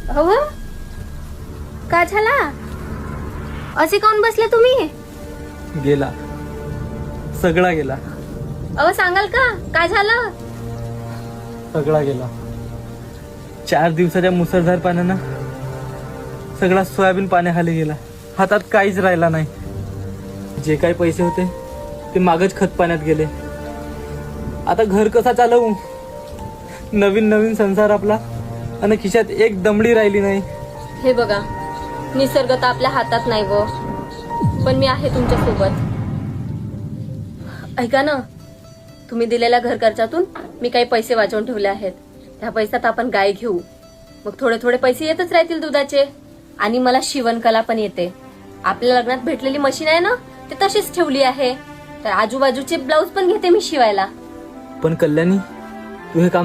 हो का झाला? असे काऊन बसले तुम्ही? गेला, सगळा गेला. अहो सांगाल का काय झालं? सगळा गेला. 4 दिवसाच्या मुसळधार पाण्यानं सगळा सोयाबीन पाण्याखाली गेला. हातात काहीच राहिला नाही. जे काही पैसे होते ते मागच खत पाण्यात गेले. आता घर कसा चालवू? नवीन नवीन संसार आपला आणि खिशात एक दमडी राहिली नाही. हे बघा, निसर्ग तर आपल्या हातात नाही व, पण मी आहे तुमच्या सोबत. ऐका ना, तुम्ही दिलेल्या घर खर्चातून मी काही पैसे वाचवून ठेवले आहेत. त्या पैशात आपण गाय घेऊ. मग थोडे थोडे पैसे येतच राहतील दुधाचे. आणि मला शिवणकला पण येते. आपल्या लग्नात भेटलेली मशीन आहे ना, ते तशीच ठेवली आहे. तर आजूबाजूचे ब्लाऊज पण घेते मी शिवायला. पण कल्याणी, तू हे काम